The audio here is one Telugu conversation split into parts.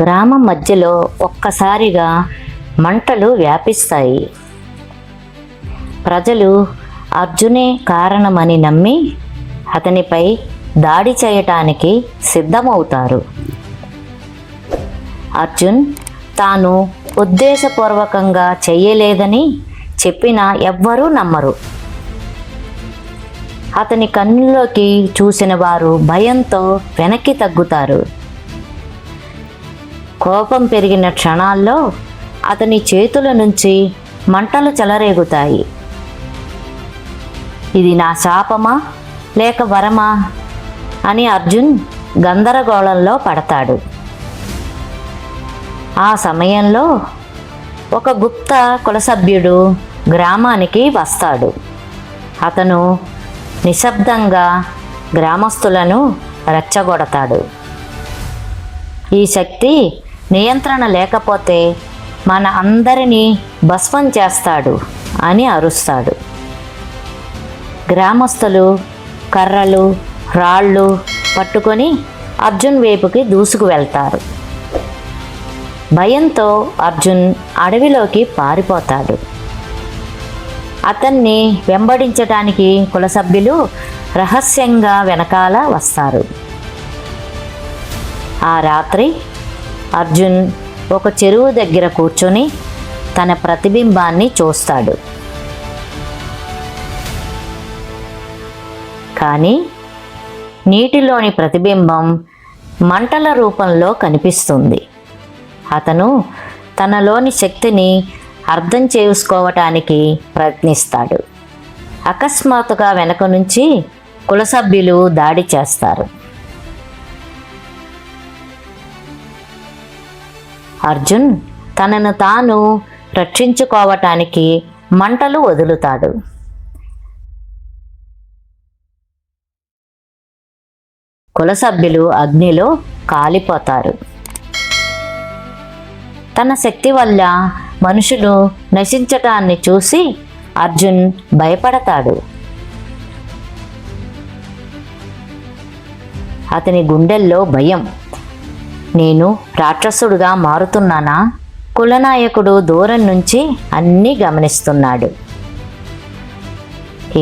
గ్రామం మధ్యలో ఒక్కసారిగా మంటలు వ్యాపిస్తాయి. ప్రజలు అర్జునే కారణమని నమ్మి అతనిపై దాడి చేయటానికి సిద్ధమవుతారు. అర్జున్ తాను ఉద్దేశపూర్వకంగా చెయ్యలేదని చెప్పినా ఎవ్వరూ నమ్మరు. అతని కన్నుల్లోకి చూసిన వారు భయంతో వెనక్కి తగ్గుతారు. కోపం పెరిగిన క్షణాల్లో అతని చేతుల నుంచి మంటలు చెలరేగుతాయి. ఇది నా శాపమా లేక వరమా అని అర్జున్ గందరగోళంలో పడతాడు. ఆ సమయంలో ఒక గుప్త కులసభ్యుడు గ్రామానికి వస్తాడు. అతను నిశ్శబ్దంగా గ్రామస్తులను రెచ్చగొడతాడు. ఈ శక్తి నియంత్రణ లేకపోతే మన అందరినీ భస్మం చేస్తాడు అని అరుస్తాడు. గ్రామస్తులు కర్రలు రాళ్ళు పట్టుకొని అర్జున్ వైపుకి దూసుకు వెళ్తారు. భయంతో అర్జున్ అడవిలోకి పారిపోతాడు. అతన్ని వెంబడించడానికి కులసభ్యులు రహస్యంగా వెనకాల వస్తారు. ఆ రాత్రి అర్జున్ ఒక చెరువు దగ్గర కూర్చొని తన ప్రతిబింబాన్ని చూస్తాడు. కానీ నీటిలోని ప్రతిబింబం మంటల రూపంలో కనిపిస్తుంది. అతను తనలోని శక్తిని అర్థం చేసుకోవటానికి ప్రయత్నిస్తాడు. అకస్మాత్తుగా వెనక నుంచి కులసభ్యులు దాడి చేస్తారు. అర్జున్ తనను తాను రక్షించుకోవటానికి మంటలు వదులుతాడు. కులసభ్యులు అగ్నిలో కాలిపోతారు. తన శక్తి వల్ల మనుషులు నశించటాన్ని చూసి అర్జున్ భయపడతాడు. అతని గుండెల్లో భయం. నేను రాక్షసుడుగా మారుతున్నానా? కులనాయకుడు దూరం నుంచి అన్నీ గమనిస్తున్నాడు.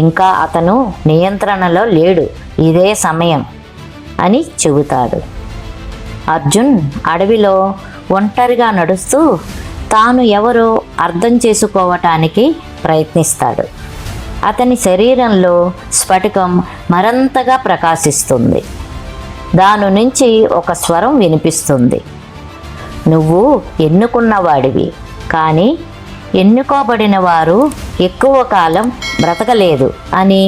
ఇంకా అతను నియంత్రణలో లేడు. ఇదే సమయం అని చెబుతాడు. అర్జున్ అడవిలో ఒంటరిగా నడుస్తూ తాను ఎవరో అర్థం చేసుకోవటానికి ప్రయత్నిస్తాడు. అతని శరీరంలో స్ఫటికం మరింతగా ప్రకాశిస్తుంది. దాని నుంచి ఒక స్వరం వినిపిస్తుంది. నువ్వు ఎన్నుకున్నవాడివి, కానీ ఎన్నుకోబడిన వారు ఎక్కువ కాలం బ్రతకలేదు అని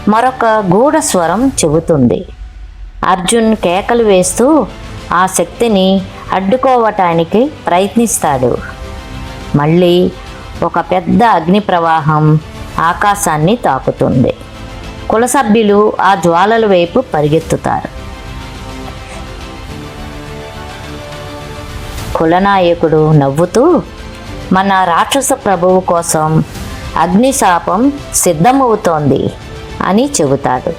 మరొక గూఢ స్వరం చెబుతుంది. అర్జున్ కేకలు వేస్తూ ఆ శక్తిని అడ్డుకోవటానికి ప్రయత్నిస్తాడు. మళ్ళీ ఒక పెద్ద అగ్ని ప్రవాహం ఆకాశాన్ని తాకుతుంది. కులసభ్యులు ఆ జ్వాలల వైపు పరిగెత్తుతారు. కులనాయకుడు నవ్వుతూ, మన రాక్షస ప్రభువు కోసం అగ్నిశాపం సిద్ధమవుతోంది అని చెబుతాడు.